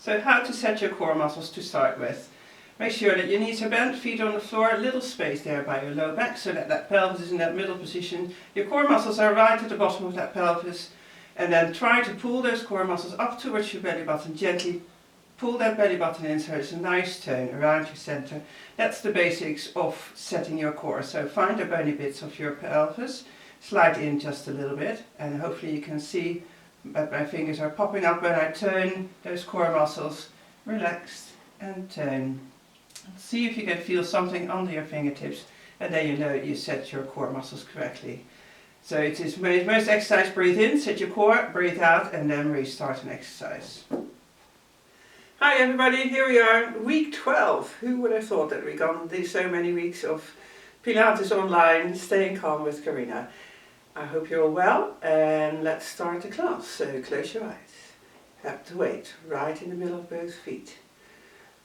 So how to set your core muscles to start with. Make sure that your knees are bent, feet on the floor, a little space there by your low back so that that pelvis is in that middle position. Your core muscles are right at the bottom of that pelvis. And then try to pull those core muscles up towards your belly button. Gently pull that belly button in so it's a nice tone around your center. That's the basics of setting your core. So find the bony bits of your pelvis, slide in just a little bit, and hopefully you can see that my fingers are popping up when I turn those core muscles. Relax and turn. See if you can feel something under your fingertips, and then you know you set your core muscles correctly. So it is most exercise, breathe in, set your core, breathe out, and then restart an exercise. Hi everybody, here we are, week 12. Who would have thought that we're going to do so many weeks of Pilates online, staying calm with Carina. I hope you're all well, and let's start the class. So close your eyes, have the weight right in the middle of both feet.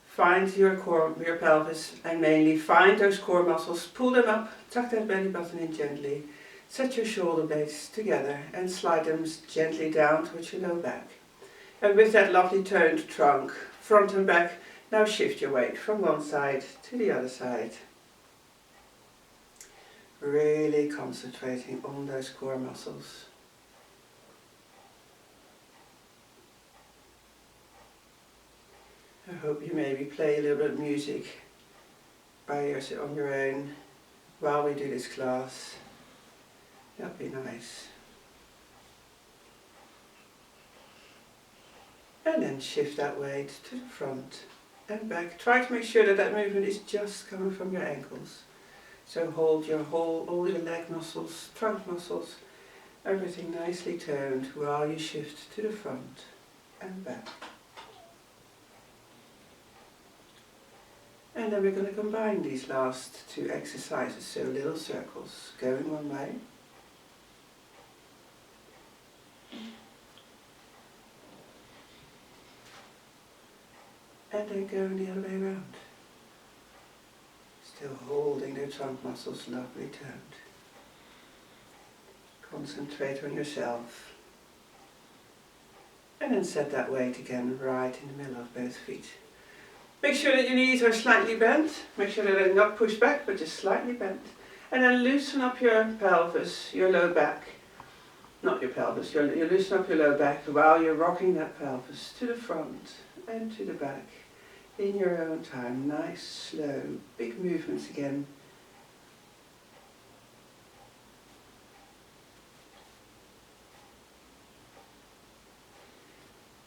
Find your core, your pelvis, and mainly find those core muscles, pull them up, tuck that belly button in gently. Set your shoulder blades together and slide them gently down towards your low back. And with that lovely toned trunk, front and back, now shift your weight from one side to the other side. Really concentrating on those core muscles. I hope you maybe play a little bit of music on your own while we do this class. That'd be nice. And then shift that weight to the front and back. Try to make sure that that movement is just coming from your ankles. So hold all your leg muscles, trunk muscles, everything nicely toned while you shift to the front and back. And then we're going to combine these last two exercises, so little circles going one way. And then going the other way around. Still holding the trunk muscles lovely toned. Concentrate on yourself. And then set that weight again right in the middle of both feet. Make sure that your knees are slightly bent. Make sure that they're not pushed back, but just slightly bent. And then loosen up your pelvis, your low back. Not your pelvis, you loosen up your low back while you're rocking that pelvis to the front and to the back. In your own time, nice, slow, big movements again.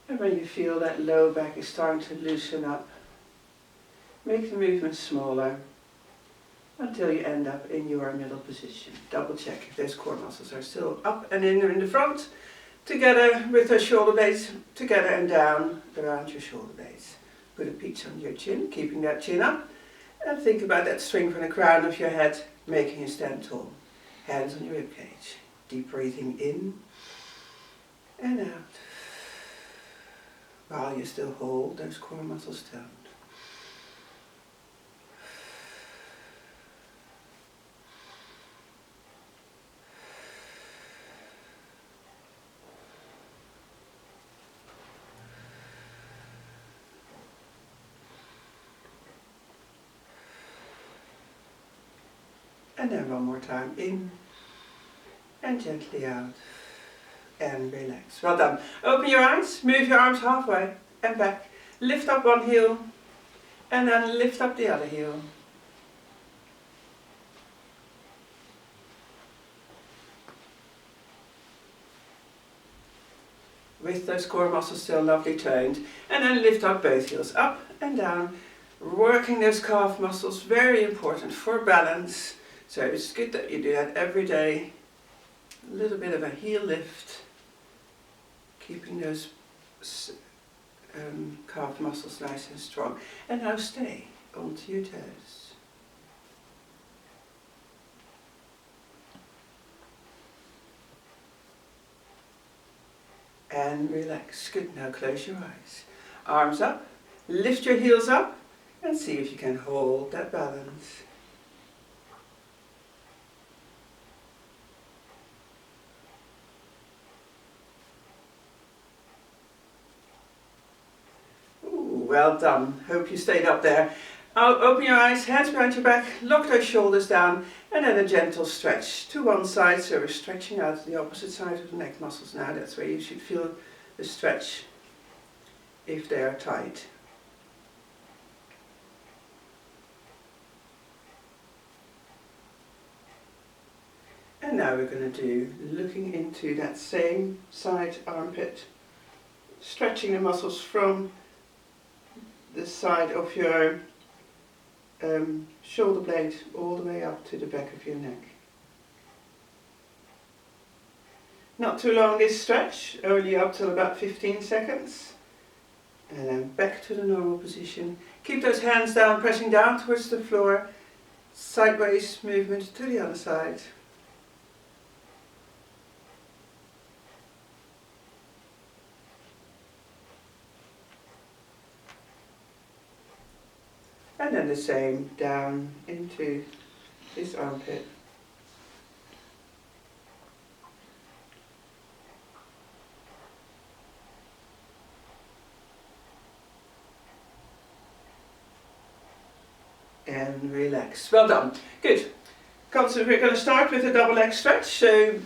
And when you feel that low back is starting to loosen up, make the movement smaller until you end up in your middle position. Double check if those core muscles are still up and in the front, together with the shoulder blades, together and down around your shoulder blades. Put a peach on your chin, keeping that chin up, and think about that string from the crown of your head, making you stand tall. Hands on your ribcage. Deep breathing in and out, while you still hold those core muscles toned. And then one more time, in and gently out and relax. Well done. Open your eyes, move your arms halfway and back. Lift up one heel and then lift up the other heel. With those core muscles still lovely toned. And then lift up both heels, up and down. Working those calf muscles, very important for balance. So it's good that you do that every day. A little bit of a heel lift, keeping those calf muscles nice and strong. And now stay onto your toes. And relax. Good. Now close your eyes. Arms up, lift your heels up, and see if you can hold that balance. Well done. Hope you stayed up there. Open your eyes, hands behind your back, lock those shoulders down, and then a gentle stretch to one side. So we're stretching out the opposite side of the neck muscles now. That's where you should feel the stretch if they are tight. And now we're going to do looking into that same side armpit, stretching the muscles from the side of your shoulder blade all the way up to the back of your neck. Not too long this stretch, only up till about 15 seconds. And then back to the normal position. Keep those hands down, pressing down towards the floor. Sideways movement to the other side. And then the same down into this armpit. And relax. Well done. Good. So we're going to start with a double leg stretch. So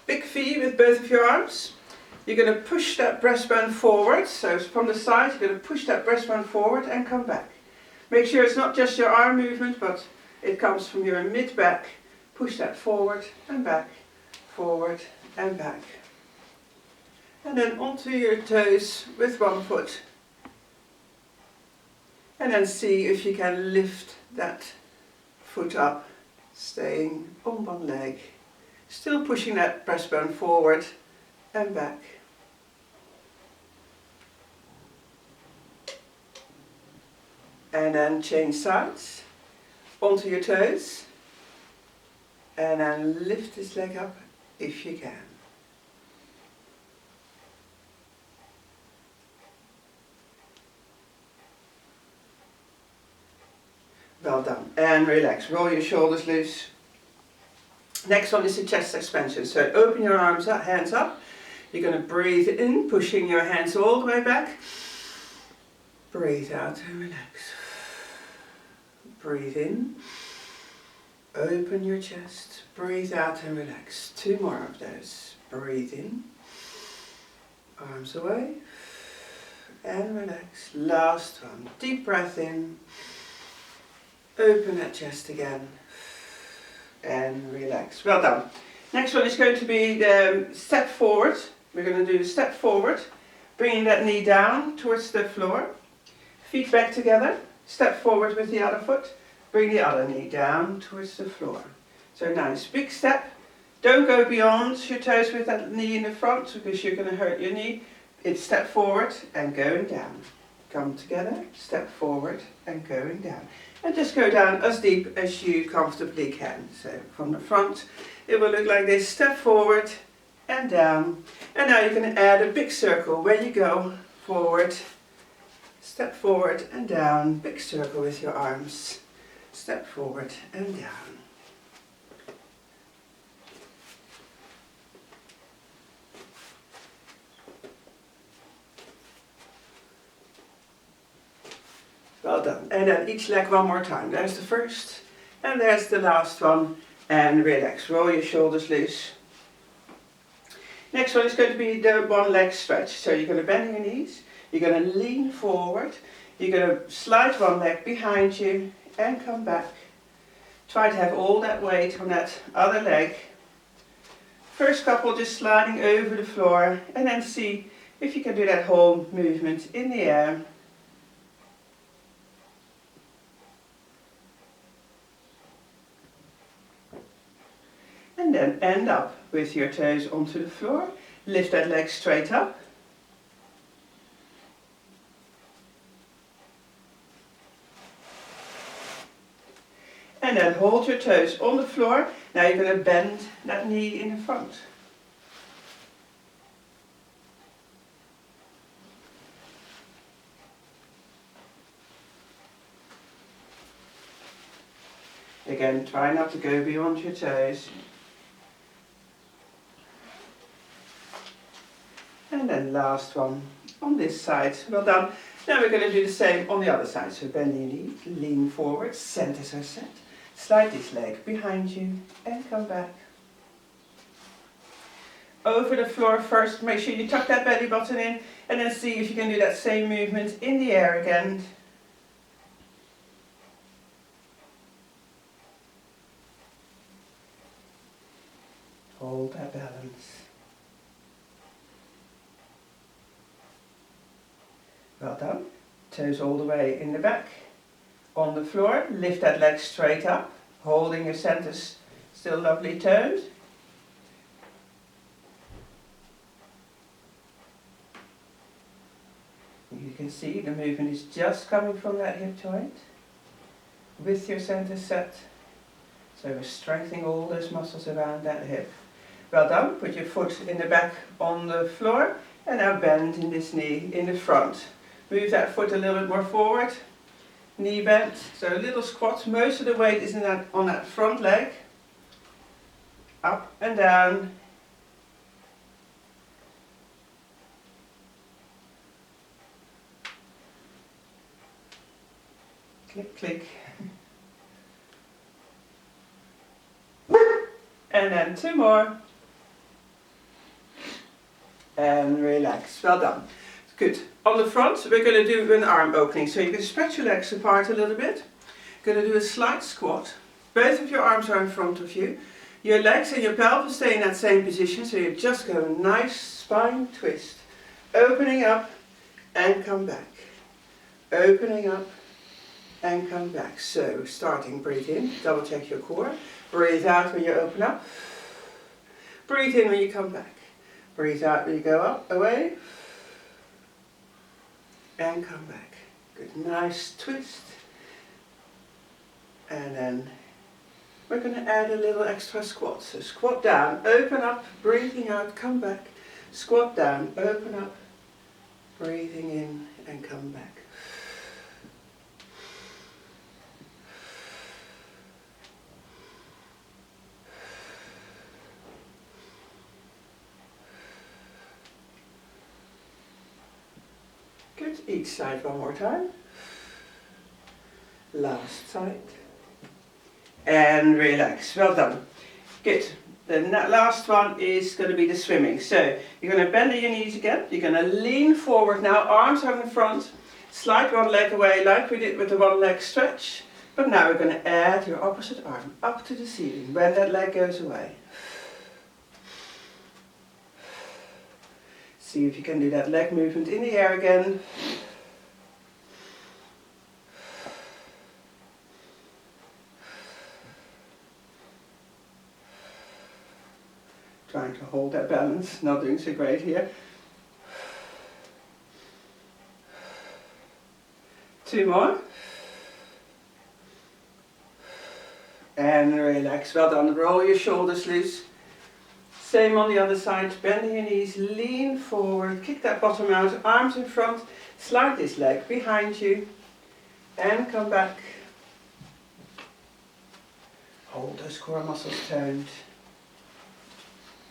big V with both of your arms. You're going to push that breastbone forward. So from the side, you're going to push that breastbone forward and come back. Make sure it's not just your arm movement, but it comes from your mid-back. Push that forward and back, forward and back. And then onto your toes with one foot. And then see if you can lift that foot up, staying on one leg. Still pushing that breastbone forward and back. And then change sides, onto your toes, and then lift this leg up if you can. Well done. And relax, roll your shoulders loose. Next one is the chest expansion. So open your arms up, hands up. You're going to breathe in, pushing your hands all the way back. Breathe out and relax. Breathe in, open your chest, breathe out and relax. 2 more of those. Breathe in, arms away, and relax. Last one. Deep breath in, open that chest again, and relax. Well done. Next one is going to be the step forward. We're going to do the step forward, bringing that knee down towards the floor, feet back together. Step forward with the other foot, bring the other knee down towards the floor. So nice big step. Don't go beyond your toes with that knee in the front because you're going to hurt your knee. It's step forward and going down. Come together, step forward and going down. And just go down as deep as you comfortably can. So from the front it will look like this, step forward and down. And now you're going to add a big circle where you go forward. Step forward and down, big circle with your arms. Step forward and down. Well done. And then each leg one more time. There's the first and there's the last one. And relax, roll your shoulders loose. Next one is going to be the one leg stretch. So you're going to bend your knees. You're going to lean forward, you're going to slide one leg behind you and come back. Try to have all that weight on that other leg. First couple just sliding over the floor and then see if you can do that whole movement in the air. And then end up with your toes onto the floor. Lift that leg straight up. And then hold your toes on the floor. Now you're going to bend that knee in the front. Again, try not to go beyond your toes. And then last one, on this side. Well done. Now we're going to do the same on the other side. So bend your knee, lean forward, centers are set. Slide this leg behind you and come back. Over the floor first, make sure you tuck that belly button in and then see if you can do that same movement in the air again. Hold that balance. Well done. Toes all the way in the back. On the floor, lift that leg straight up, holding your centers still lovely toned. You can see the movement is just coming from that hip joint with your center set. So we're strengthening all those muscles around that hip. Well done. Put your foot in the back on the floor and now bend in this knee in the front. Move that foot a little bit more forward. Knee bent, so a little squat. Most of the weight is on that front leg. Up and down. Click, click. And then 2 more. And relax. Well done. Good. On the front, we're going to do an arm opening. So you can stretch your legs apart a little bit. Going to do a slight squat. Both of your arms are in front of you. Your legs and your pelvis stay in that same position. So you just go a nice spine twist. Opening up and come back. Opening up and come back. So starting, breathe in, double check your core. Breathe out when you open up. Breathe in when you come back. Breathe out when you go up, away. And come back. Good, nice twist. And then we're going to add a little extra squat. So squat down, open up, breathing out, come back. Squat down, open up, breathing in and come back. Good, each side one more time. Last side. And relax, well done. Good, then that last one is going to be the swimming. So you're going to bend your knees again. You're going to lean forward now, arms are in front. Slide one leg away like we did with the one leg stretch. But now we're going to add your opposite arm up to the ceiling when that leg goes away. See if you can do that leg movement in the air again. Trying to hold that balance, not doing so great here. 2 more. And relax, well done. Roll your shoulders loose. Same on the other side, bending your knees, lean forward, kick that bottom out, arms in front, slide this leg behind you and come back. Hold those core muscles toned.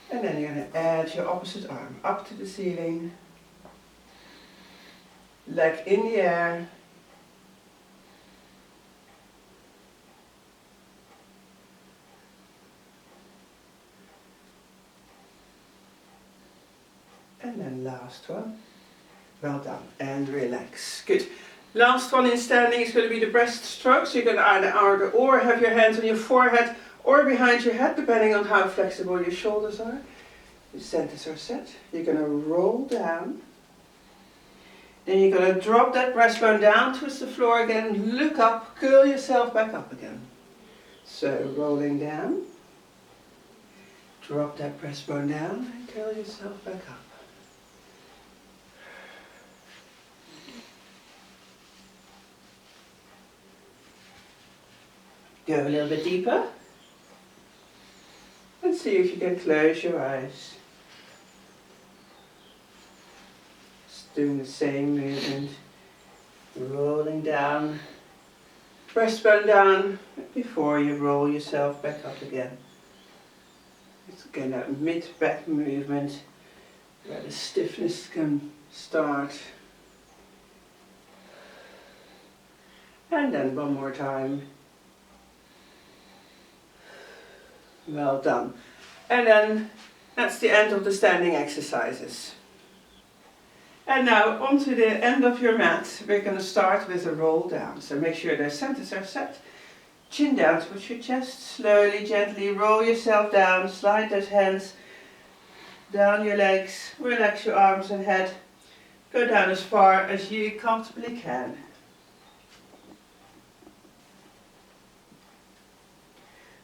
And then you're going to add your opposite arm up to the ceiling, leg in the air. And then last one. Well done. And relax. Good. Last one in standing is going to be the breast stroke. So you're going to either or have your hands on your forehead or behind your head, depending on how flexible your shoulders are. Your centers are set. You're going to roll down. Then you're going to drop that breastbone down, twist the floor again, look up, curl yourself back up again. So rolling down. Drop that breastbone down and curl yourself back up. Go a little bit deeper and see if you can close your eyes. Just doing the same movement, rolling down, breastbone down before you roll yourself back up again. It's again that mid-back movement where the stiffness can start. And then one more time. Well done. And then that's the end of the standing exercises. And now onto the end of your mat, we're going to start with a roll down. So make sure the centers are set. Chin down towards your chest. Slowly, gently roll yourself down. Slide those hands down your legs. Relax your arms and head. Go down as far as you comfortably can.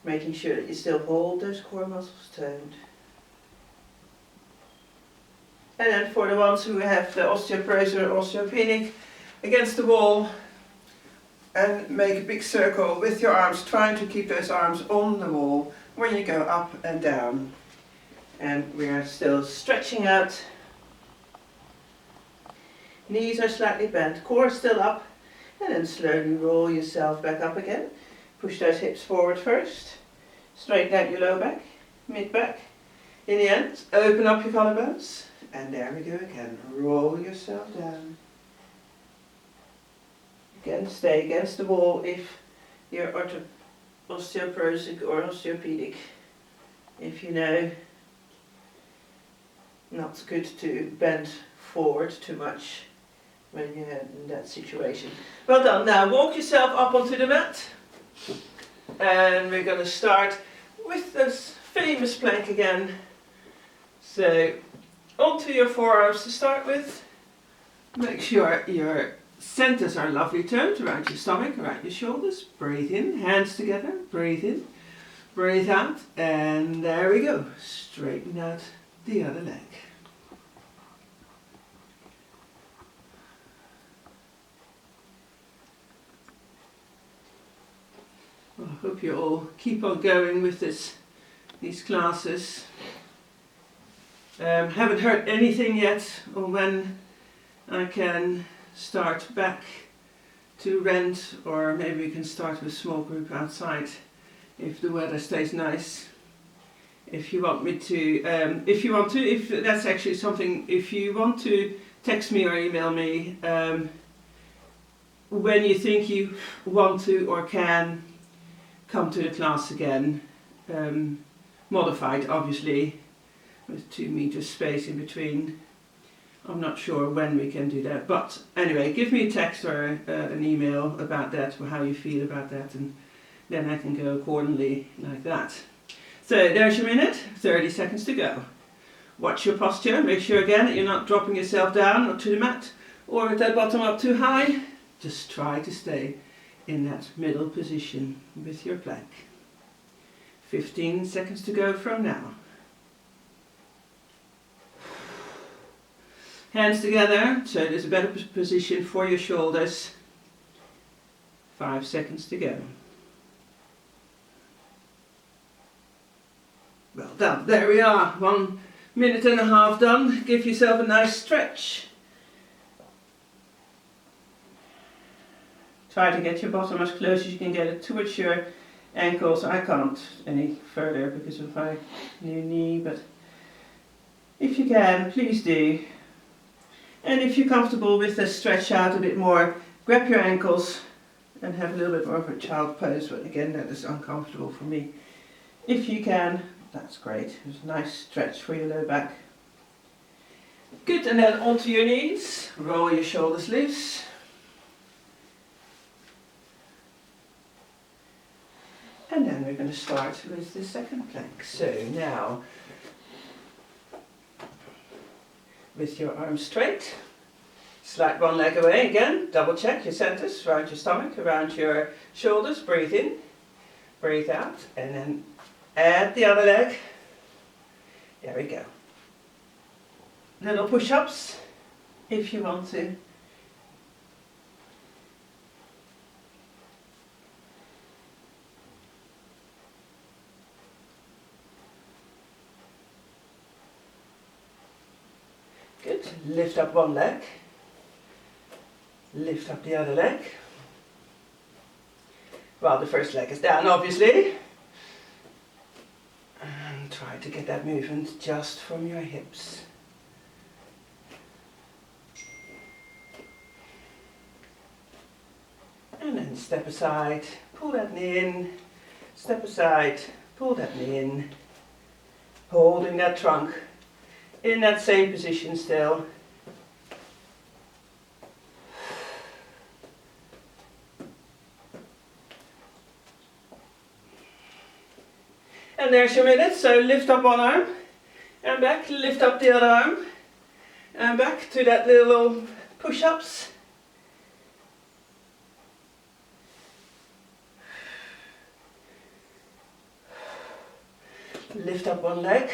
Making sure that you still hold those core muscles toned. And then for the ones who have the osteoporosis or osteopenic, against the wall, and make a big circle with your arms, trying to keep those arms on the wall when you go up and down. And we are still stretching out. Knees are slightly bent, core still up, and then slowly roll yourself back up again. Push those hips forward first. Straighten out your low back, mid back. In the end, open up your collarbones. And there we go again. Roll yourself down. Again, stay against the wall if you're osteoporotic or osteopenic. If you know, not good to bend forward too much when you're in that situation. Well done. Now walk yourself up onto the mat. And we're going to start with this famous plank again. So onto your forearms to start with. Make sure your centers are lovely toned around your stomach, around your shoulders. Breathe in, hands together, breathe in, breathe out, and there we go. Straighten out the other leg. Well, I hope you all keep on going with these classes. Haven't heard anything yet on when I can start back to rent, or maybe we can start with a small group outside if the weather stays nice. If you want me to, if that's actually something, if you want to text me or email me when you think you want to or can come to the class again, modified obviously, with 2 meters space in between. I'm not sure when we can do that, but anyway, give me a text or an email about that, or how you feel about that, and then I can go accordingly like that. So there's your minute, 30 seconds to go. Watch your posture, make sure again that you're not dropping yourself down or to the mat, or with that bottom up too high. Just try to stay in that middle position with your plank. 15 seconds to go from now. Hands together, so there's a better position for your shoulders. 5 seconds to go. Well done, there we are, 1 minute and a half done. Give yourself a nice stretch. Try to get your bottom as close as you can get it towards your ankles. I can't any further because of my new knee, but if you can, please do. And if you're comfortable with the stretch out a bit more, grab your ankles and have a little bit more of a child pose, but again that is uncomfortable for me. If you can, that's great. It's a nice stretch for your low back. Good, and then onto your knees, roll your shoulders loose. And then we're going to start with the second plank. So now, with your arms straight, slide one leg away again, double check your centers, around your stomach, around your shoulders, breathe in, breathe out, and then add the other leg. There we go. Little push-ups, if you want to. Good. Lift up one leg. Lift up the other leg. Well, the first leg is down, obviously. And try to get that movement just from your hips. then step aside, pull that knee in, step aside, pull that knee in, holding that trunk in that same position still. And there's your minute, so lift up one arm and back, lift up the other arm and back to that little push-ups. Lift up one leg,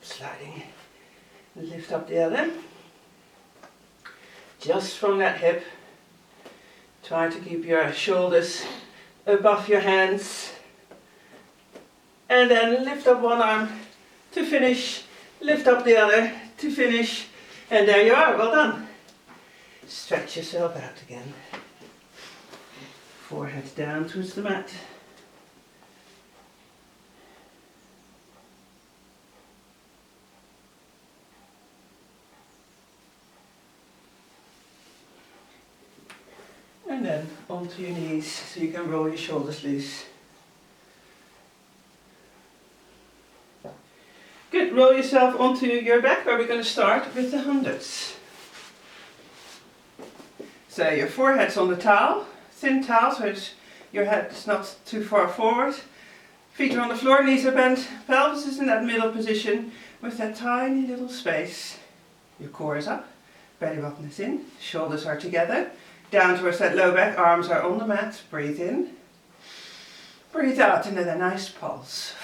sliding, lift up the other. Just from that hip, try to keep your shoulders above your hands. And then lift up one arm to finish, lift up the other to finish. And there you are, well done. Stretch yourself out again. Forehead down towards the mat. And then onto your knees so you can roll your shoulders loose. Good, roll yourself onto your back where we're going to start with the hundreds. So your forehead's on the towel, thin towel so your head is not too far forward. Feet are on the floor, knees are bent, pelvis is in that middle position with that tiny little space. Your core is up, belly button is in, shoulders are together. Down towards that low back, arms are on the mat, breathe in. Breathe out and then a nice pulse.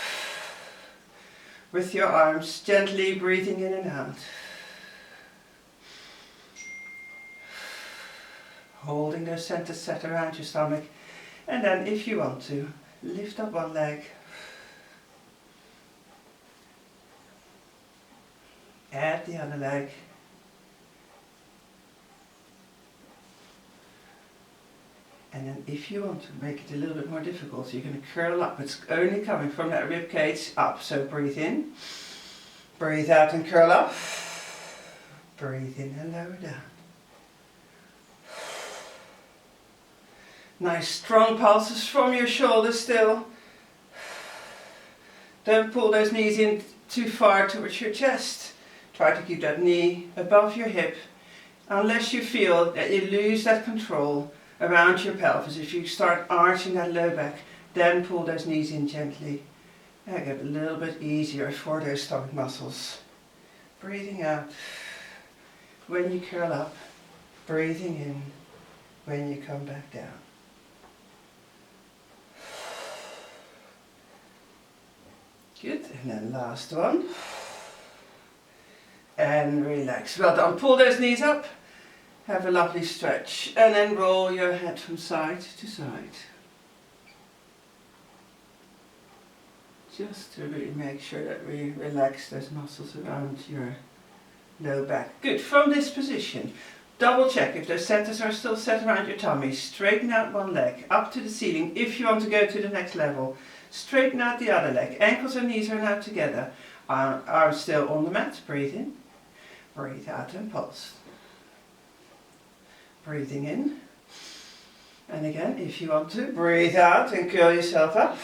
With your arms gently breathing in and out. Holding those centers set around your stomach. And then if you want to, lift up one leg. Add the other leg. And then if you want to make it a little bit more difficult, you're going to curl up. It's only coming from that rib cage up. So breathe in, breathe out and curl up. Breathe in and lower down. Nice strong pulses from your shoulders still. Don't pull those knees in too far towards your chest. Try to keep that knee above your hip. Unless you feel that you lose that control around your pelvis. If you start arching that low back, then pull those knees in gently. Make it a little bit easier for those stomach muscles. Breathing out when you curl up, breathing in when you come back down. Good, and then last one. And relax. Well done. Pull those knees up. Have a lovely stretch and then roll your head from side to side. Just to really make sure that we relax those muscles around your low back. Good, from this position, double check if those centers are still set around your tummy. Straighten out one leg up to the ceiling if you want to go to the next level. Straighten out the other leg. Ankles and knees are now together. Arms still on the mat. Breathe in, breathe out and pulse. Breathing in, and again if you want to, breathe out and curl yourself up.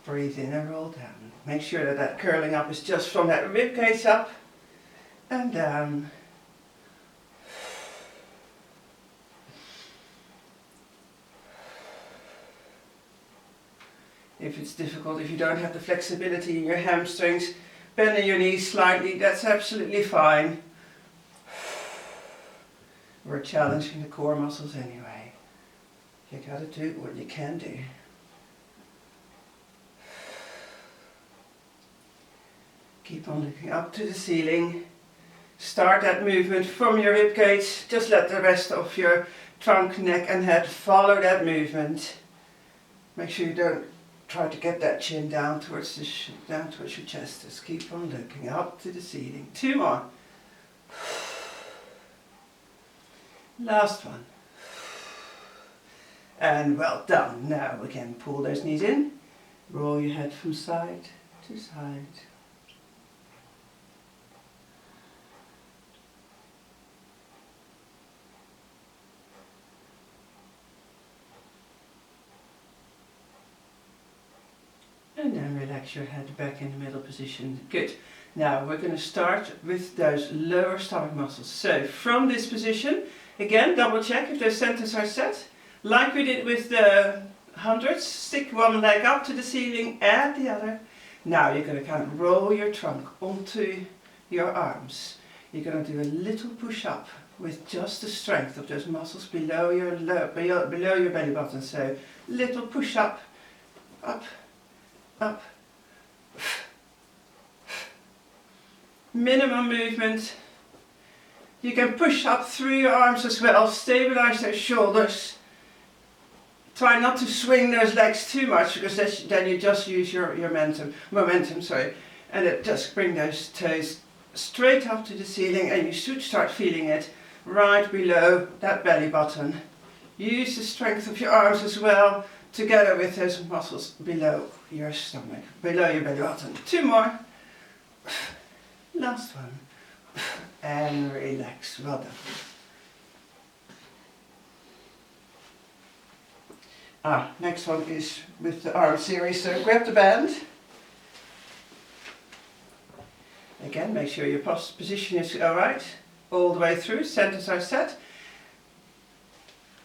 Breathe in and roll down. Make sure that that curling up is just from that rib cage up and down. If it's difficult, if you don't have the flexibility in your hamstrings, bending your knees slightly, that's absolutely fine. We're challenging the core muscles anyway. You gotta do what you can do. Keep on looking up to the ceiling. Start that movement from your rib cage. Just let the rest of your trunk, neck and head follow that movement. Make sure you don't try to get that chin down towards your chest. Just keep on looking up to the ceiling. 2 more. Last one. And well done. Now again, pull those knees in. Roll your head from side to side. And then relax your head back in the middle position. Good. Now we're going to start with those lower stomach muscles. So from this position, again, double check if those centers are set. Like we did with the hundreds, stick one leg up to the ceiling and the other. Now you're going to kind of roll your trunk onto your arms. You're going to do a little push up with just the strength of those muscles below your belly button. So little push up, up, up. Minimum movement. You can push up through your arms as well, stabilize those shoulders. Try not to swing those legs too much because then you just use your momentum, and it just bring those toes straight up to the ceiling, and you should start feeling it right below that belly button. Use the strength of your arms as well, together with those muscles below your stomach, below your belly button. 2 more. Last one. And relax. Well done. Next one is with the arm series. So grab the band. Again, make sure your position is alright. All the way through. Centers are set.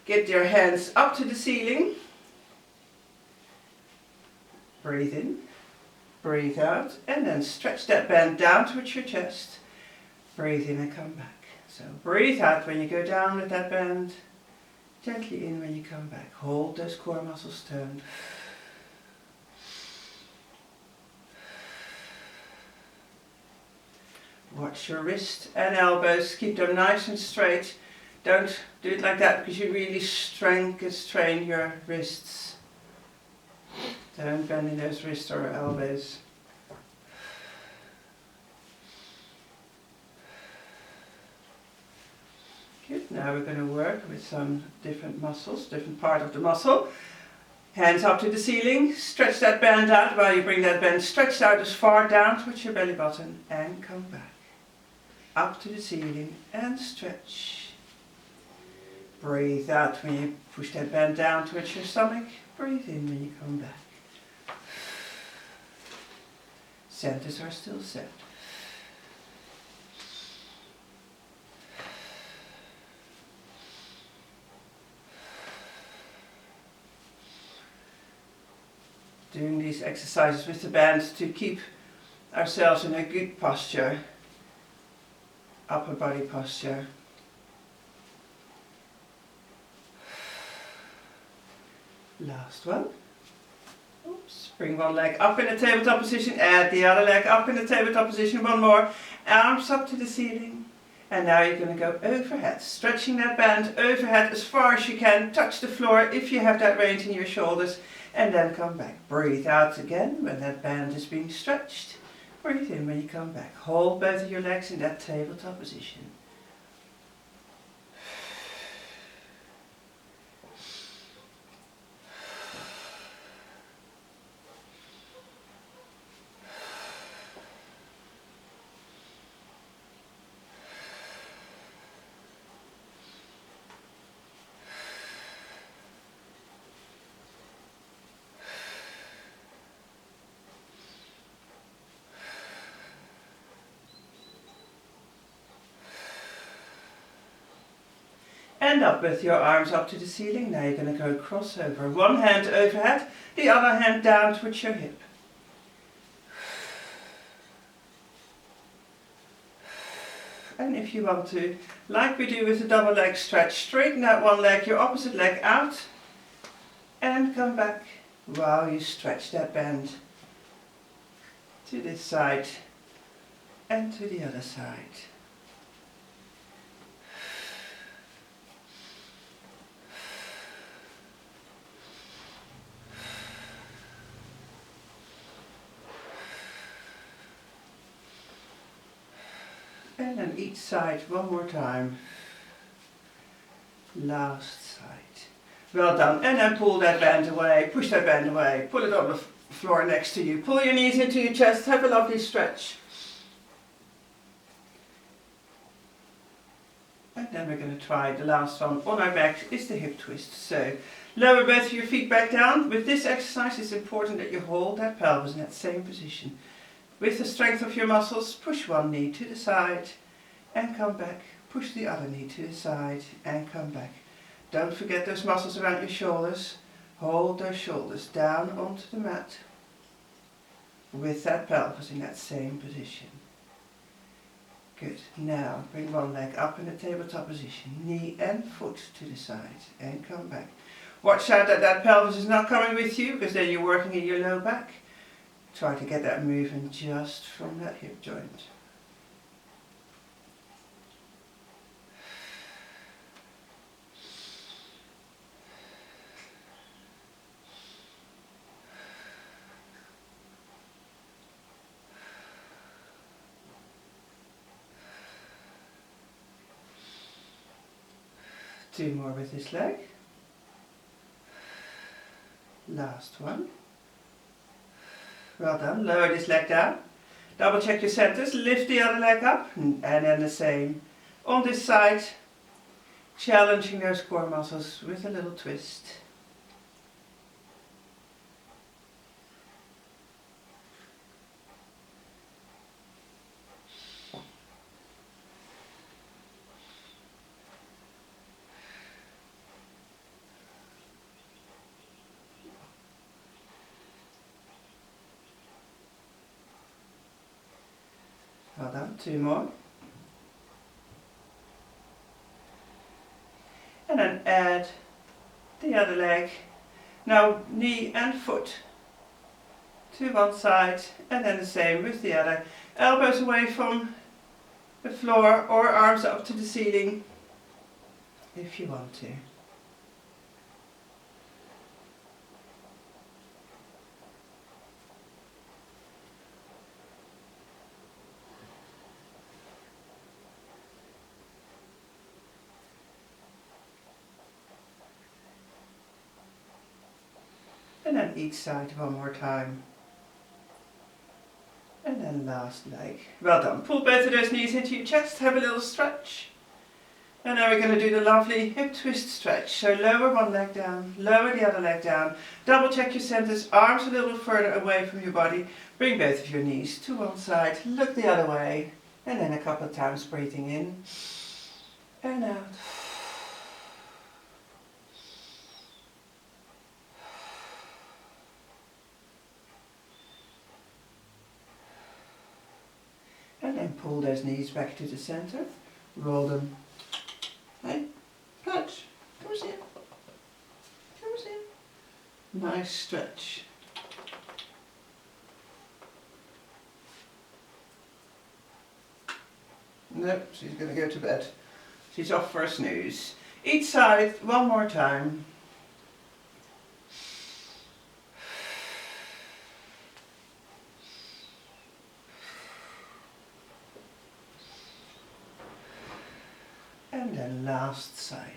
Get your hands up to the ceiling. Breathe in. Breathe out, and then stretch that band down towards your chest. Breathe in and come back. So breathe out when you go down with that band. Gently in when you come back. Hold those core muscles toned. Watch your wrists and elbows. Keep them nice and straight. Don't do it like that because you really strain your wrists. Don't bend in those wrists or elbows. Good. Now we're going to work with some different muscles, different part of the muscle. Hands up to the ceiling. Stretch that band out while you bring that band stretched out as far down towards your belly button and come back. Up to the ceiling and stretch. Breathe out when you push that band down towards your stomach. Breathe in when you come back. Centers are still set. Doing these exercises with the band to keep ourselves in a good posture, upper body posture. Last one. Oops. Bring one leg up in the tabletop position, add the other leg up in the tabletop position, one more. Arms up to the ceiling. And now you're going to go overhead, stretching that band overhead as far as you can. Touch the floor if you have that range in your shoulders, and then come back. Breathe out again when that band is being stretched. Breathe in when you come back. Hold both of your legs in that tabletop position. And up with your arms up to the ceiling. Now you're going to go crossover. One hand overhead, the other hand down towards your hip. And if you want to, like we do with the double leg stretch, straighten that one leg, your opposite leg out, and come back while you stretch that band to this side and to the other side. And then each side one more time. Last side. Well done. And then pull that band away, push that band away, pull it on the floor next to you. Pull your knees into your chest, have a lovely stretch. And then we're going to try the last one on our back, is the hip twist. So lower both of your feet back down. With this exercise it's important that you hold that pelvis in that same position. With the strength of your muscles, push one knee to the side and come back. Push the other knee to the side and come back. Don't forget those muscles around your shoulders. Hold those shoulders down onto the mat with that pelvis in that same position. Good. Now bring one leg up in the tabletop position, knee and foot to the side and come back. Watch out that that pelvis is not coming with you, because then you're working in your low back. Try to get that movement just from that hip joint. Two more with this leg. Last one. Well done. Lower this leg down. Double check your centers. Lift the other leg up. And then the same on this side. Challenging those core muscles with a little twist. Well done, two more. And then add the other leg. Now knee and foot to one side, and then the same with the other. Elbows away from the floor or arms up to the ceiling if you want to. And then each side one more time. And then last leg. Well done. Pull both of those knees into your chest, have a little stretch. And then we're going to do the lovely hip twist stretch. So lower one leg down, lower the other leg down. Double check your centers, arms a little further away from your body. Bring both of your knees to one side, look the other way. And then a couple of times breathing in and out. And then pull those knees back to the center, roll them. Hey, touch, come in, come in. Nice stretch. Nope, she's going to go to bed. She's off for a snooze. Each side, one more time. And then last side.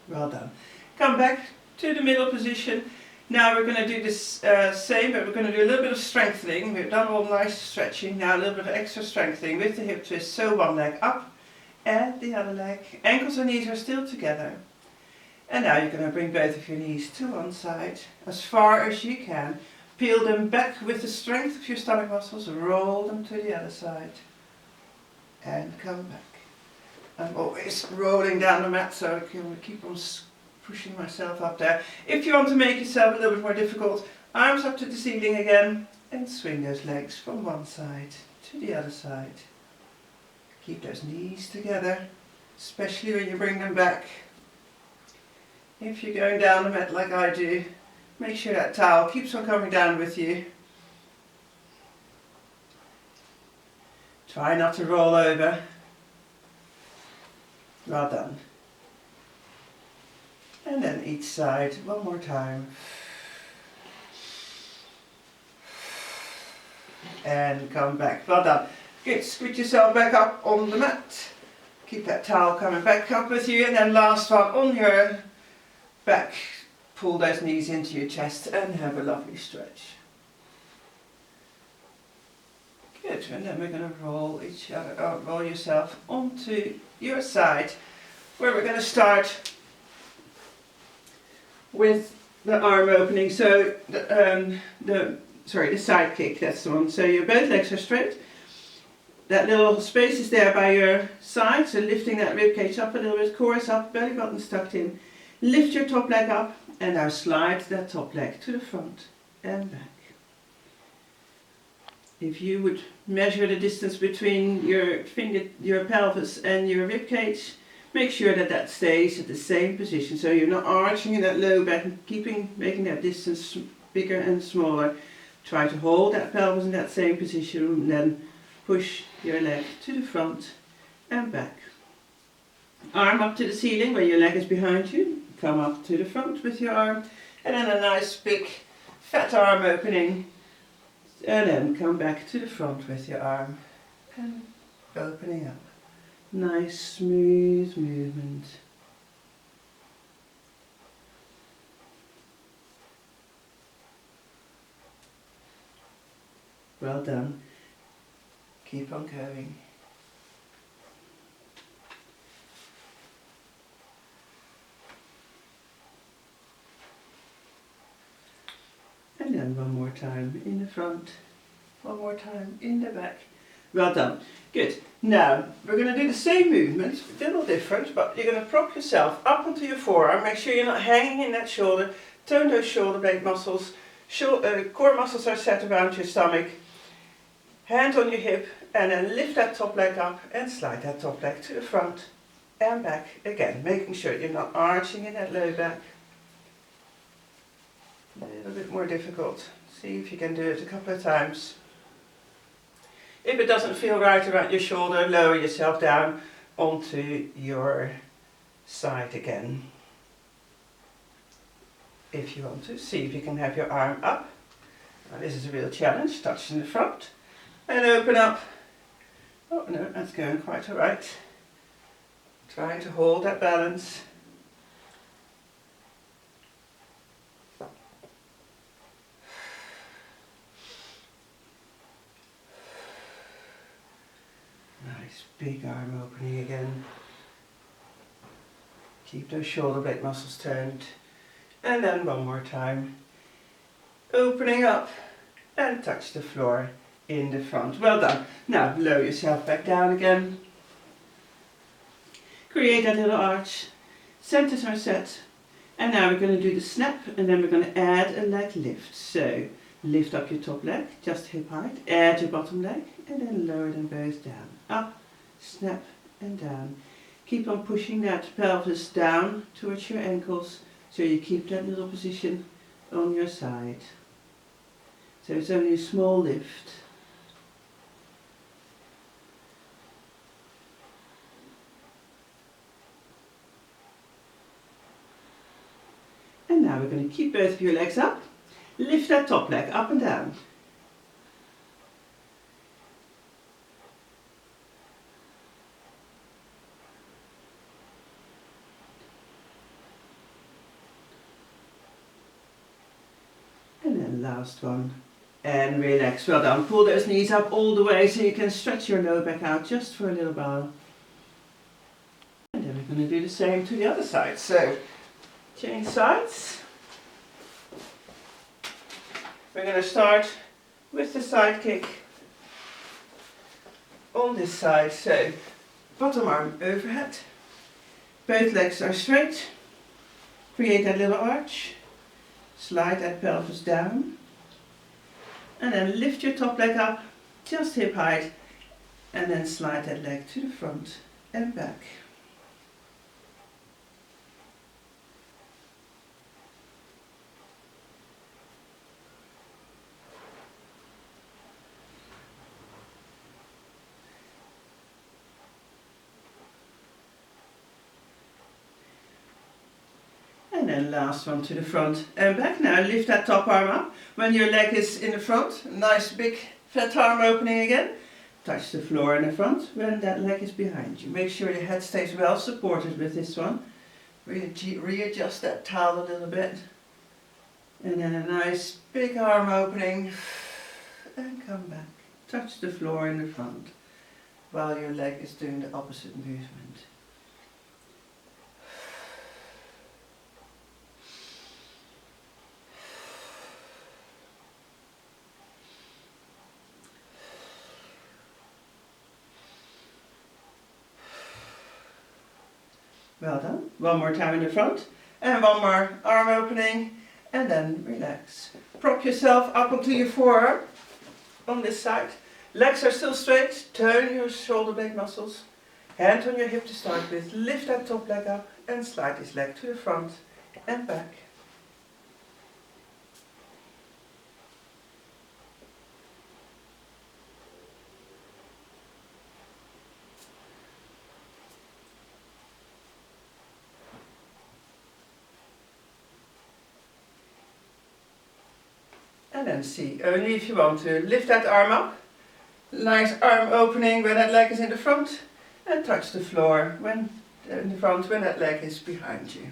Well done. Come back to the middle position. Now we're going to do this same, but we're going to do a little bit of strengthening. We've done all nice stretching. Now a little bit of extra strengthening with the hip twist. So one leg up and the other leg. Ankles and knees are still together. And now you're going to bring both of your knees to one side, as far as you can. Peel them back with the strength of your stomach muscles, roll them to the other side, and come back. I'm always rolling down the mat, so I can keep on pushing myself up there. If you want to make yourself a little bit more difficult, arms up to the ceiling again, and swing those legs from one side to the other side. Keep those knees together, especially when you bring them back. If you're going down the mat like I do, make sure that towel keeps on coming down with you. Try not to roll over. Well done. And then each side, one more time. And come back. Well done. Good. Scoot yourself back up on the mat. Keep that towel coming back up with you. And then last one on your back. pull those knees into your chest and have a lovely stretch. Good, and then we're going to roll yourself onto your side, where we're going to start with the arm opening. So the side kick, that's the one. So your both legs are straight. That little space is there by your side, so lifting that rib cage up a little bit, core is up, belly button's tucked in. Lift your top leg up and now slide that top leg to the front and back. If you would measure the distance between your pelvis and your rib cage, make sure that that stays at the same position, so you're not arching in that low back and making that distance bigger and smaller. Try to hold that pelvis in that same position and then push your leg to the front and back. Arm up to the ceiling where your leg is behind you. Come up to the front with your arm and then a nice big fat arm opening. And then come back to the front with your arm and opening up. Nice smooth movement. Well done. Keep on going. And then one more time in the front, one more time in the back. Well done. Good. Now, we're going to do the same movement, a little different, but you're going to prop yourself up onto your forearm. Make sure you're not hanging in that shoulder. Tone those shoulder blade muscles. Core muscles are set around your stomach. Hand on your hip, and then lift that top leg up and slide that top leg to the front and back again, making sure you're not arching in that low back. A little bit more difficult. See if you can do it a couple of times. If it doesn't feel right around your shoulder, lower yourself down onto your side again. If you want to, see if you can have your arm up. Now, this is a real challenge, touching the front. And open up. Oh no, that's going quite alright. Trying to hold that balance. Nice big arm opening again. Keep those shoulder blade muscles turned. And then one more time. Opening up and touch the floor in the front. Well done. Now lower yourself back down again. Create that little arch. Centers are set. And now we're going to do the snap, and then we're going to add a leg lift. So lift up your top leg, just hip height. Add your bottom leg and then lower them both down. Up, snap and down. Keep on pushing that pelvis down towards your ankles so you keep that little position on your side. So it's only a small lift. And now we're going to keep both of your legs up. Lift that top leg up and down. And then last one. And relax. Well done. Pull those knees up all the way so you can stretch your lower back out just for a little while. And then we're going to do the same to the other side. So change sides. We're going to start with the side kick on this side. So bottom arm overhead. Both legs are straight. Create that little arch. Slide that pelvis down. And then lift your top leg up, just hip height. And then slide that leg to the front and back. And then last one to the front and back. Now lift that top arm up. When your leg is in the front, nice big fat arm opening again. Touch the floor in the front when that leg is behind you. Make sure your head stays well supported with this one. Readjust that towel a little bit. And then a nice big arm opening and come back. Touch the floor in the front while your leg is doing the opposite movement. Well done. One more time in the front and one more arm opening and then relax. Prop yourself up onto your forearm on this side. Legs are still straight. Turn your shoulder blade muscles. Hand on your hip to start with. Lift that top leg up and slide this leg to the front and back. And then see, only if you want to lift that arm up. Nice arm opening when that leg is in the front. And touch the floor when in the front when that leg is behind you.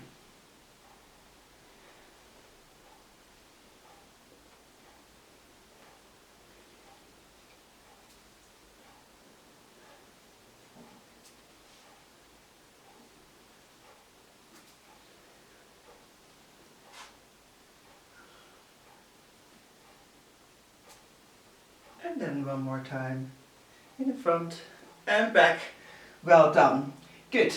And then one more time in the front and back. Well done. Good.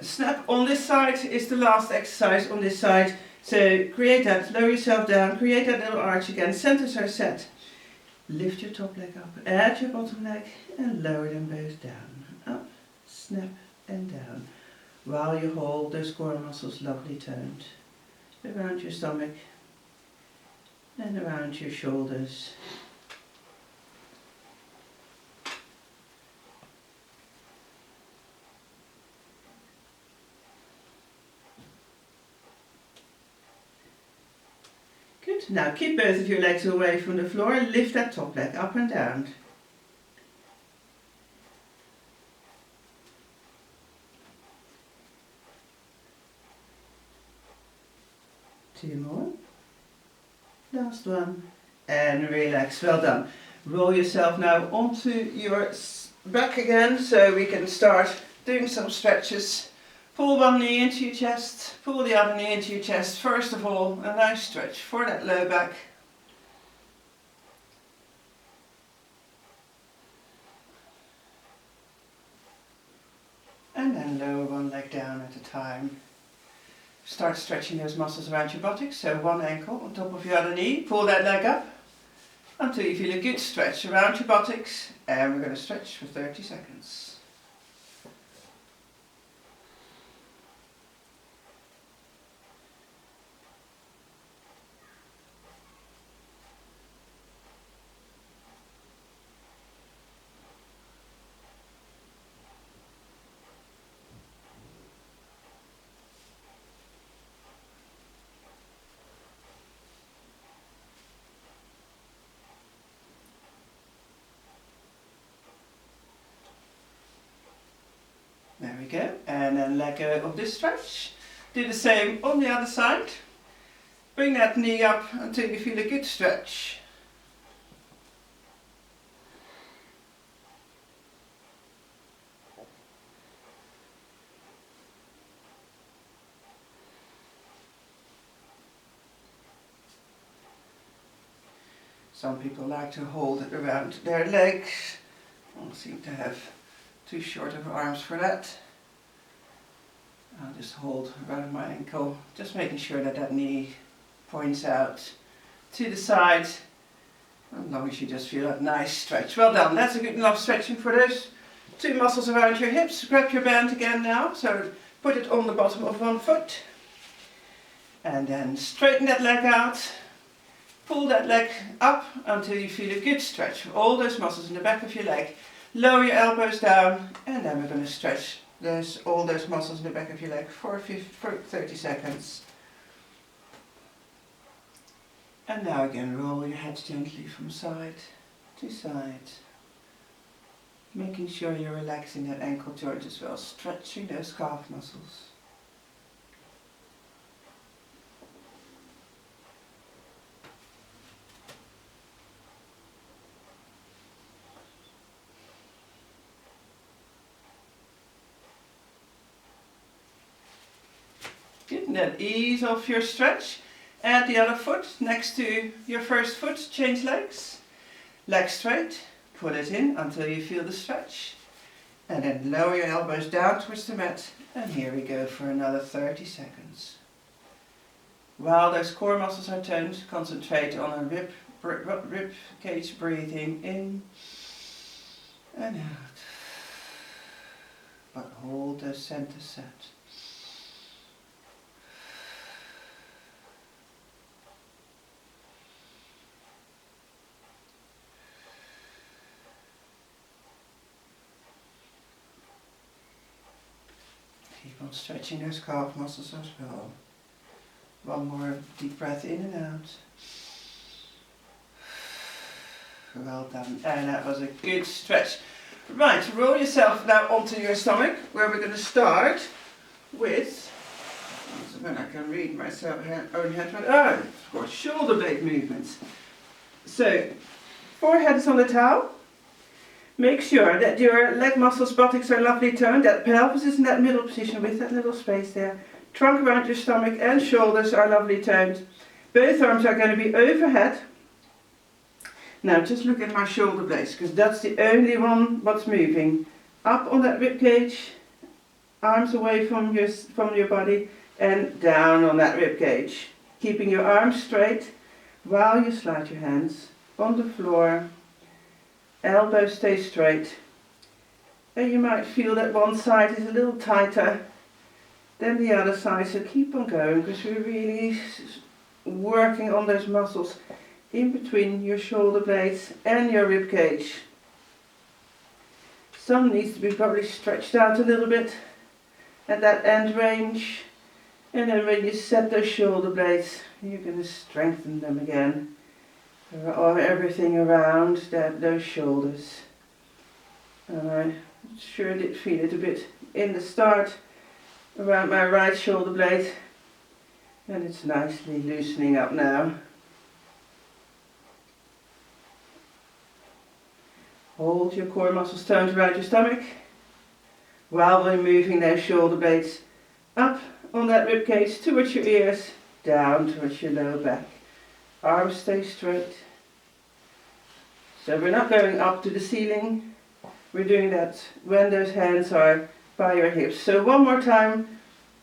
Snap on this side is the last exercise on this side. So create that, lower yourself down, create that little arch again, centers are set. Lift your top leg up, add your bottom leg and lower them both down. Up, snap and down. While you hold those core muscles lovely toned. Around your stomach and around your shoulders. Good. Now keep both of your legs away from the floor. Lift that top leg up and down. Two more. Last one. And relax. Well done. Roll yourself now onto your back again so we can start doing some stretches. Pull one knee into your chest, pull the other knee into your chest. First of all, a nice stretch for that low back. And then lower one leg down at a time. Start stretching those muscles around your buttocks. So one ankle on top of your other knee. Pull that leg up until you feel a good stretch around your buttocks. And we're going to stretch for 30 seconds. There we go, and then let go of this stretch. Do the same on the other side. Bring that knee up until you feel a good stretch. Some people like to hold it around their legs. I seem to have too short of arms for that. I'll just hold around my ankle, just making sure that that knee points out to the side. As long as you just feel a nice stretch. Well done, that's a good enough stretching for those two muscles around your hips. Grab your band again now, so put it on the bottom of one foot. And then straighten that leg out. Pull that leg up until you feel a good stretch for all those muscles in the back of your leg. Lower your elbows down and then we're going to stretch all those muscles in the back of your leg for 30 seconds. And now again, roll your head gently from side to side. Making sure you're relaxing that ankle joint as well, stretching those calf muscles. Good, and then ease off your stretch. Add the other foot next to your first foot, change legs. Leg straight, pull it in until you feel the stretch. And then lower your elbows down towards the mat. And here we go for another 30 seconds. While those core muscles are toned, concentrate on a rib cage breathing in and out. But hold those centers set. Keep on stretching those calf muscles as well. One more deep breath in and out. Well done. And that was a good stretch. Right, roll yourself now onto your stomach, where we're going to start with, when I can read myself own hand, of course, shoulder blade movements. So, forehead is on the towel. Make sure that your leg muscles, buttocks are lovely toned, that pelvis is in that middle position with that little space there. Trunk around your stomach and shoulders are lovely toned. Both arms are going to be overhead. Now just look at my shoulder blades, because that's the only one what's moving. Up on that rib cage, arms away from your body, and down on that rib cage. Keeping your arms straight while you slide your hands on the floor. Elbows stay straight. And you might feel that one side is a little tighter than the other side, so keep on going, because we're really working on those muscles in between your shoulder blades and your rib cage. Some needs to be probably stretched out a little bit at that end range, and then when you set those shoulder blades, you're going to strengthen them again. Everything around those shoulders. And I sure did feel it a bit in the start around my right shoulder blade, and it's nicely loosening up now. Hold your core muscles toned around your stomach while we're moving those shoulder blades up on that rib cage towards your ears, down towards your lower back. Arms stay straight. So we're not going up to the ceiling, we're doing that when those hands are by your hips. So one more time,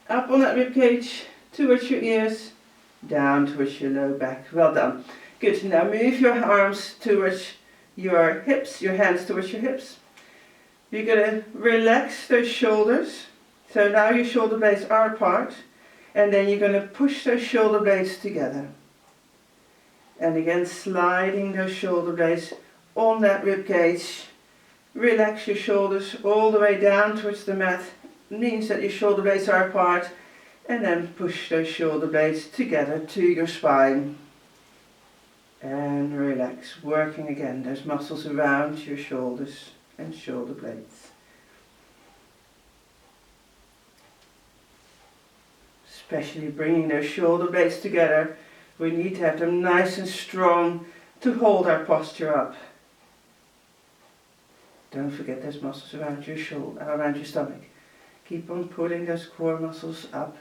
up on that rib cage, towards your ears, down towards your lower back. Well done. Good, now move your arms towards your hips, your hands towards your hips. You're going to relax those shoulders. So now your shoulder blades are apart, and then you're going to push those shoulder blades together. And again, sliding those shoulder blades on that rib cage. Relax your shoulders all the way down towards the mat. It means that your shoulder blades are apart, and then push those shoulder blades together to your spine. And relax, working again those muscles around your shoulders and shoulder blades. Especially bringing those shoulder blades together, we need to have them nice and strong to hold our posture up. Don't forget those muscles around your shoulder, around your stomach. Keep on pulling those core muscles up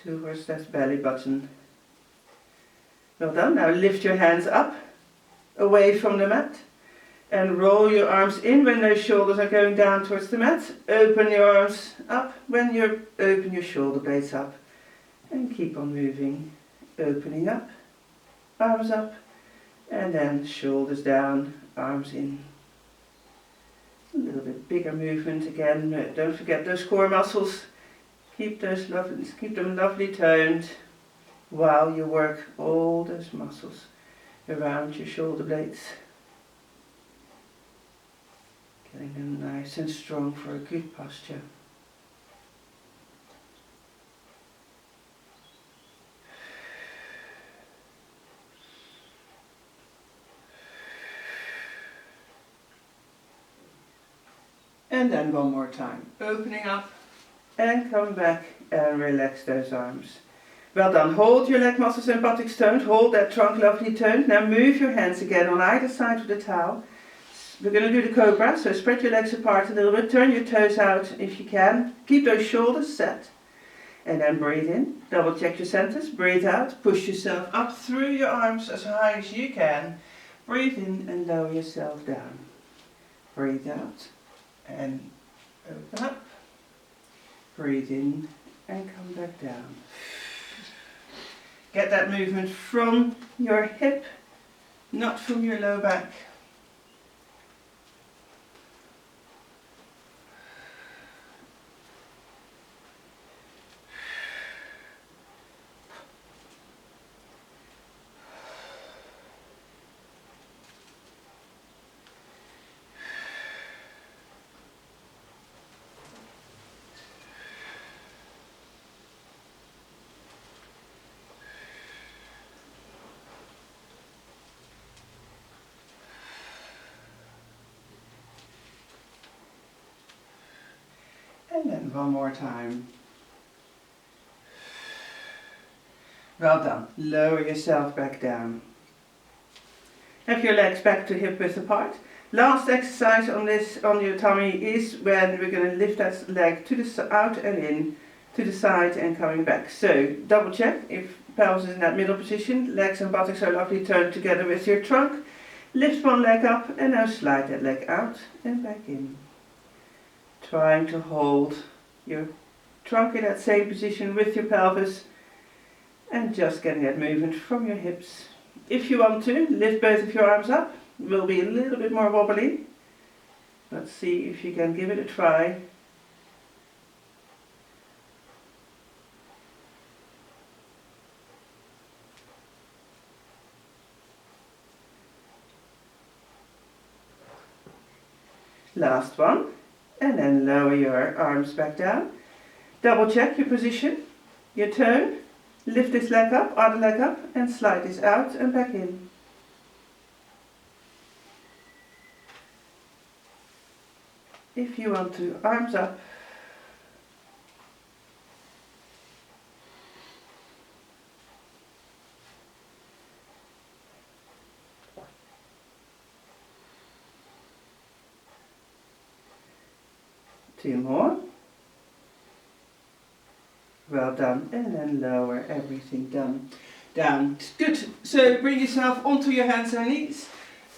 towards that belly button. Well done. Now lift your hands up, away from the mat, and roll your arms in when those shoulders are going down towards the mat. Open your arms up when you open your shoulder blades up, and keep on moving. Opening up, arms up, and then shoulders down, arms in. A little bit bigger movement again. Don't forget those core muscles. Keep them lovely toned while you work all those muscles around your shoulder blades. Getting them nice and strong for a good posture. And then one more time. Opening up and come back and relax those arms. Well done. Hold your leg muscles and buttocks toned. Hold that trunk lovely toned. Now move your hands again on either side of the towel. We're going to do the cobra, so spread your legs apart a little bit. Turn your toes out if you can. Keep those shoulders set. And then breathe in, double check your centers, breathe out, push yourself up through your arms as high as you can. Breathe in and lower yourself down. Breathe out and open up. Breathe in and come back down. Get that movement from your hip, not from your low back. And then one more time. Well done. Lower yourself back down. Have your legs back to hip width apart. Last exercise on your tummy is when we're going to lift that leg to the out and in, to the side and coming back. So double check if pelvis is in that middle position. Legs and buttocks are lovely turned together with your trunk. Lift one leg up and now slide that leg out and back in. Trying to hold your trunk in that same position with your pelvis and just getting that movement from your hips. If you want to, lift both of your arms up. It will be a little bit more wobbly. Let's see if you can give it a try. Last one. And then lower your arms back down. Double check your position, your turn. Lift this leg up, other leg up, and slide this out and back in. If you want to, arms up. Two more. Well done. And then lower everything down. Good. So bring yourself onto your hands and knees,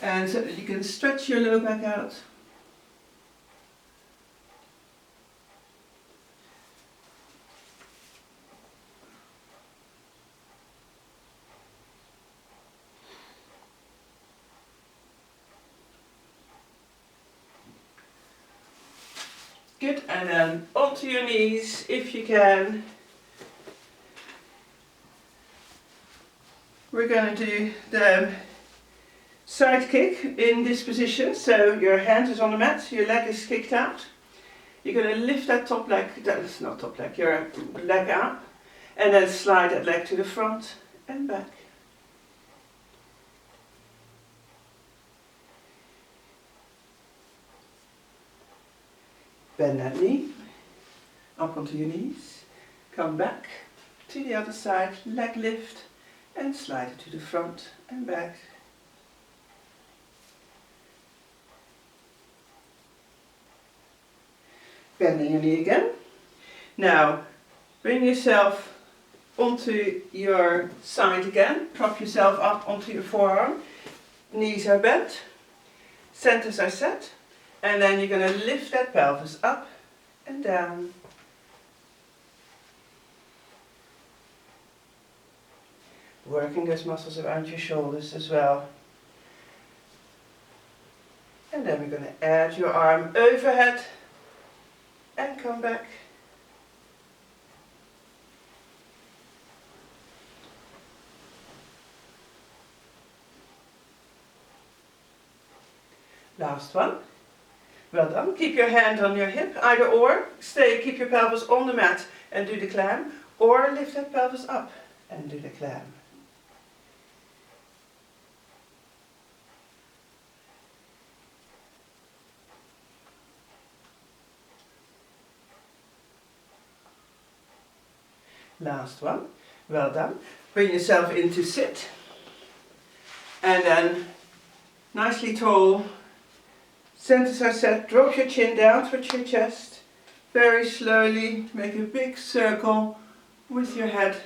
and so that you can stretch your low back out. Good, and then onto your knees if you can. We're going to do the side kick in this position. So your hand is on the mat, your leg is kicked out. You're going to lift that top leg, that's not top leg, your leg up, and then slide that leg to the front and back. Bend that knee, up onto your knees, come back to the other side, leg lift and slide it to the front and back. Bending your knee again. Now bring yourself onto your side again, prop yourself up onto your forearm, knees are bent, centers are set. And then you're going to lift that pelvis up and down. Working those muscles around your shoulders as well. And then we're going to add your arm overhead and come back. Last one. Well done. Keep your hand on your hip, either or. Keep your pelvis on the mat and do the climb, or lift that pelvis up and do the climb. Last one. Well done. Bring yourself into sit. And then nicely tall. Centers are set. Drop your chin down towards your chest. Very slowly make a big circle with your head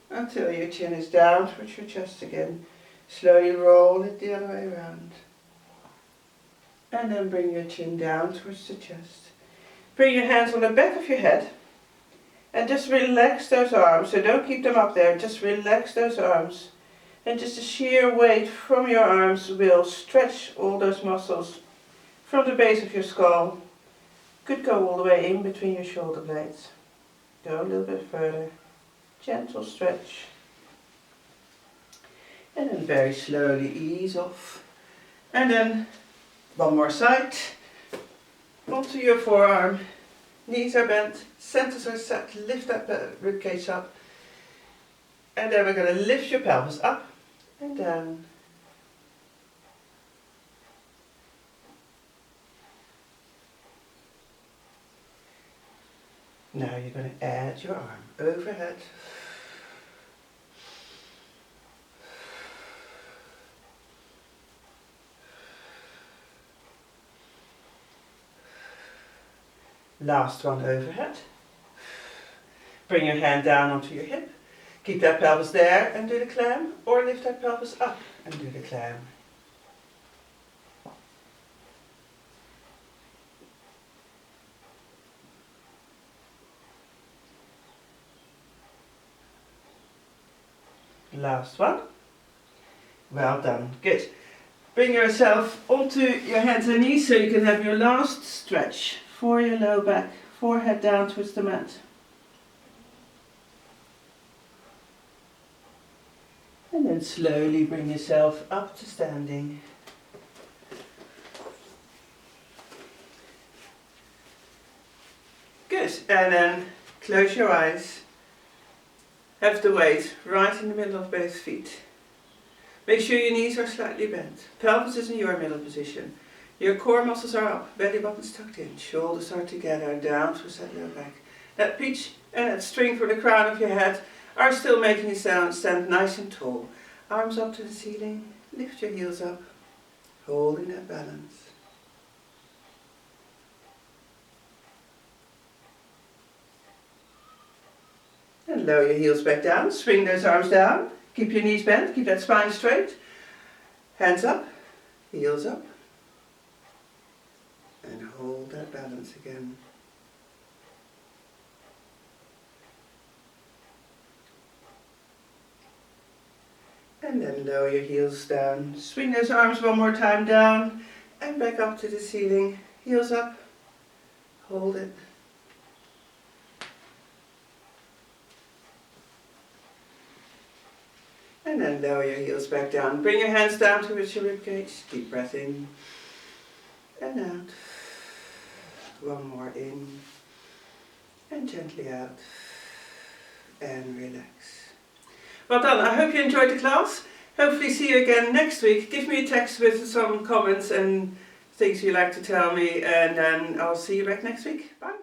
until your chin is down towards your chest again. Slowly roll it the other way around. And then bring your chin down towards the chest. Bring your hands on the back of your head. And just relax those arms. So don't keep them up there. Just relax those arms. And just the sheer weight from your arms will stretch all those muscles from the base of your skull. Could go all the way in between your shoulder blades. Go a little bit further. Gentle stretch. And then very slowly ease off. And then one more side. Onto your forearm. Knees are bent. Centers are set. Lift that ribcage up. And then we're going to lift your pelvis up and down. Now you're going to add your arm overhead. Last one overhead. Bring your hand down onto your hip. Keep that pelvis there and do the clam, or lift that pelvis up and do the clam. Last one. Well done. Good. Bring yourself onto your hands and knees so you can have your last stretch for your low back, forehead down towards the mat. And then slowly bring yourself up to standing. Good. And then close your eyes. Have the weight right in the middle of both feet. Make sure your knees are slightly bent. Pelvis is in your middle position. Your core muscles are up, belly button's tucked in, shoulders are together and down towards that low back. That peach and that string for the crown of your head are still making you stand nice and tall. Arms up to the ceiling, lift your heels up, holding that balance. And lower your heels back down, swing those arms down, keep your knees bent, keep that spine straight. Hands up, heels up. And hold that balance again. And then lower your heels down. Swing those arms one more time down and back up to the ceiling. Heels up. Hold it. And then lower your heels back down. Bring your hands down towards your ribcage. Deep breath in and out. One more in and gently out. And relax. Well done. I hope you enjoyed the class. Hopefully see you again next week. Give me a text with some comments and things you'd like to tell me, and then I'll see you back next week. Bye.